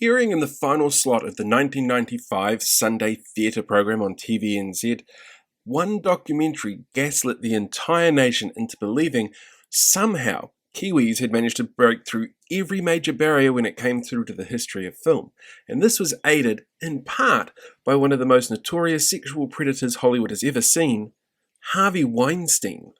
Airing in the final slot of the 1995 Sunday theatre programme on TVNZ, one documentary gaslit the entire nation into believing somehow Kiwis had managed to break through every major barrier when it came through to the history of film. And this was aided, in part, by one of the most notorious sexual predators Hollywood has ever seen, Harvey Weinstein.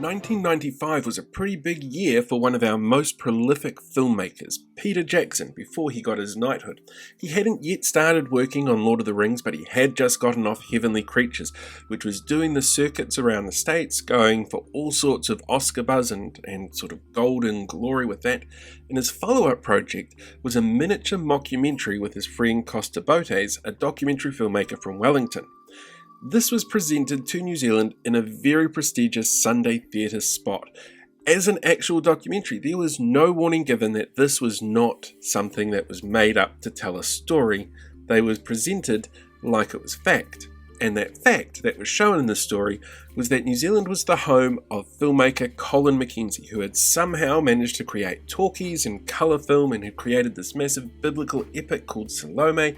1995 was a pretty big year for one of our most prolific filmmakers, Peter Jackson, before he got his knighthood. He hadn't yet started working on Lord of the Rings, but he had just gotten off Heavenly Creatures, which was doing the circuits around the States, going for all sorts of Oscar buzz and sort of golden glory with that. And his follow-up project was a miniature mockumentary with his friend Costa, a documentary filmmaker from Wellington. This was presented to New Zealand in a very prestigious Sunday theatre spot. As an actual documentary, there was no warning given that this was not something that was made up to tell a story. They was presented like it was fact. And that fact that was shown in the story was that New Zealand was the home of filmmaker Colin Mackenzie, who had somehow managed to create talkies and colour film and had created this massive biblical epic called Salome,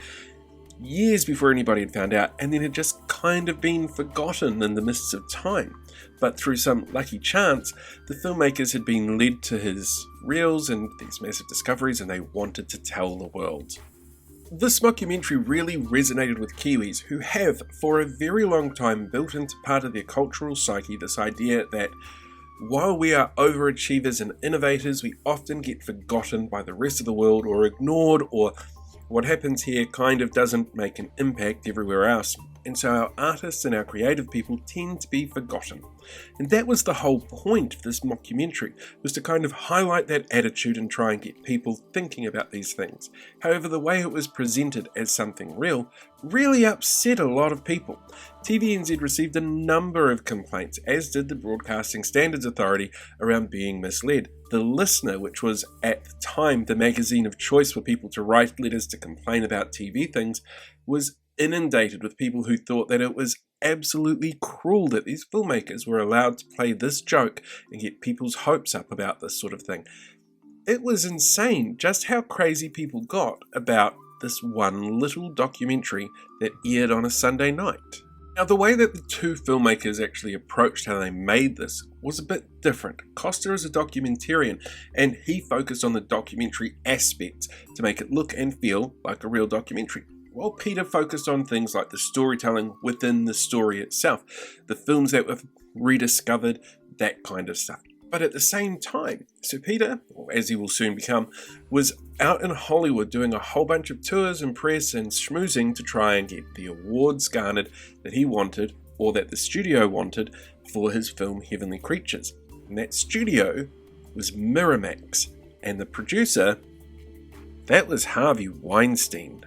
years before anybody had found out, and then had just kind of been forgotten in the mists of time. But through some lucky chance, the filmmakers had been led to his reels and these massive discoveries, and they wanted to tell the world. This mockumentary really resonated with Kiwis, who have, for a very long time, built into part of their cultural psyche this idea that while we are overachievers and innovators, we often get forgotten by the rest of the world or ignored, or what happens here kind of doesn't make an impact everywhere else, and so our artists and our creative people tend to be forgotten. And that was the whole point of this mockumentary, was to kind of highlight that attitude and try and get people thinking about these things. However, the way it was presented as something real really upset a lot of people. TVNZ received a number of complaints, as did the Broadcasting Standards Authority, around being misled. The Listener, which was at the time the magazine of choice for people to write letters to complain about TV things, was inundated with people who thought that it was absolutely cruel that these filmmakers were allowed to play this joke and get people's hopes up about this sort of thing. It was insane just how crazy people got about this one little documentary that aired on a Sunday night. Now, the way that the two filmmakers actually approached how they made this was a bit different. Costa is a documentarian, and he focused on the documentary aspects to make it look and feel like a real documentary, while Peter focused on things like the storytelling within the story itself, the films that were rediscovered, that kind of stuff. But at the same time, so Peter, or as he will soon become, was out in Hollywood doing a whole bunch of tours and press and schmoozing to try and get the awards garnered that he wanted, or that the studio wanted, for his film Heavenly Creatures. And that studio was Miramax, and the producer, that was Harvey Weinstein.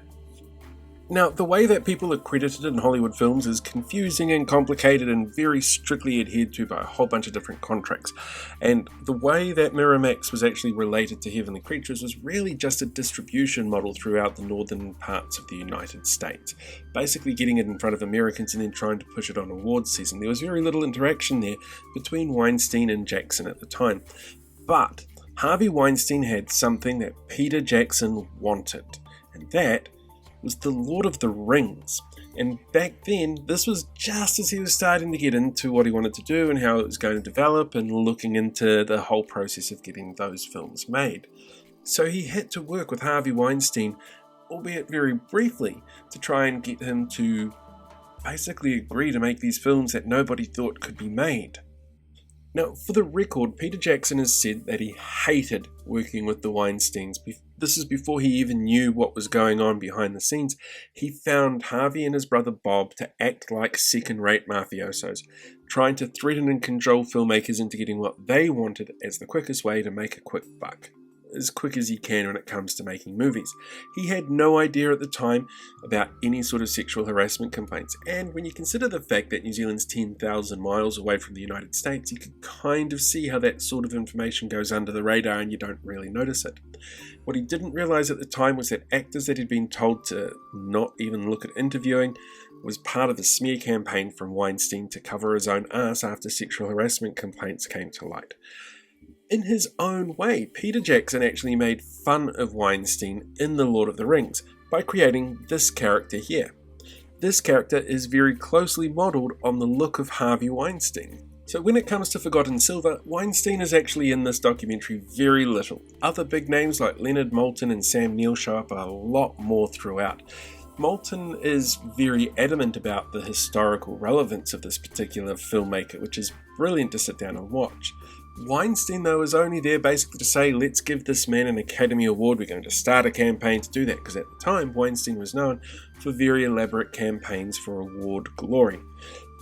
Now, the way that people are credited in Hollywood films is confusing and complicated and very strictly adhered to by a whole bunch of different contracts. And the way that Miramax was actually related to Heavenly Creatures was really just a distribution model throughout the northern parts of the United States. Basically getting it in front of Americans and then trying to push it on awards season. There was very little interaction there between Weinstein and Jackson at the time. But Harvey Weinstein had something that Peter Jackson wanted, and that was the Lord of the Rings. And back then, this was just as he was starting to get into what he wanted to do and how it was going to develop and looking into the whole process of getting those films made. So he had to work with Harvey Weinstein, albeit very briefly, to try and get him to basically agree to make these films that nobody thought could be made. Now, for the record, Peter Jackson has said that he hated working with the Weinsteins. This is before he even knew what was going on behind the scenes. He found Harvey and his brother Bob to act like second-rate mafiosos, trying to threaten and control filmmakers into getting what they wanted as the quickest way to make a quick buck. As quick as he can when it comes to making movies. He had no idea at the time about any sort of sexual harassment complaints, and when you consider the fact that New Zealand's 10,000 miles away from the United States, you could kind of see how that sort of information goes under the radar and you don't really notice it. What he didn't realise at the time was that actors that had been told to not even look at interviewing was part of the smear campaign from Weinstein to cover his own ass after sexual harassment complaints came to light. In his own way, Peter Jackson actually made fun of Weinstein in The Lord of the Rings by creating this character here. This character is very closely modelled on the look of Harvey Weinstein. So when it comes to Forgotten Silver, Weinstein is actually in this documentary very little. Other big names like Leonard Maltin and Sam Neill show up a lot more throughout. Maltin is very adamant about the historical relevance of this particular filmmaker, which is brilliant to sit down and watch. Weinstein, though, is only there basically to say, let's give this man an Academy Award. We're going to start a campaign to do that, because at the time, Weinstein was known for very elaborate campaigns for award glory.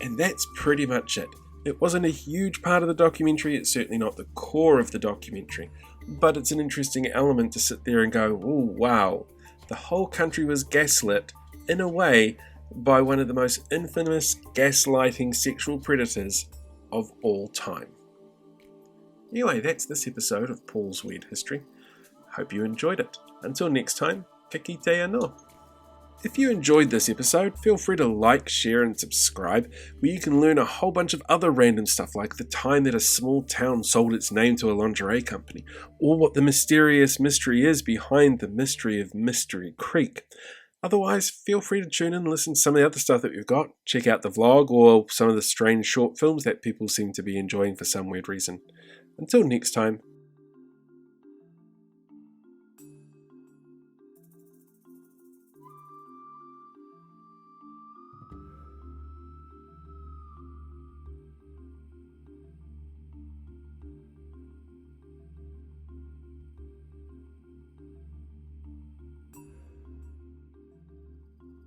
And that's pretty much it. It wasn't a huge part of the documentary, it's certainly not the core of the documentary, but it's an interesting element to sit there and go, oh wow, the whole country was gaslit, in a way, by one of the most infamous gaslighting sexual predators of all time. Anyway, that's this episode of Paul's Weird History. Hope you enjoyed it. Until next time, kiki te anō. If you enjoyed this episode, feel free to like, share and subscribe, where you can learn a whole bunch of other random stuff like the time that a small town sold its name to a lingerie company, or what the mysterious mystery is behind the mystery of Mystery Creek. Otherwise, feel free to tune in and listen to some of the other stuff that we've got. Check out the vlog or some of the strange short films that people seem to be enjoying for some weird reason. Until next time,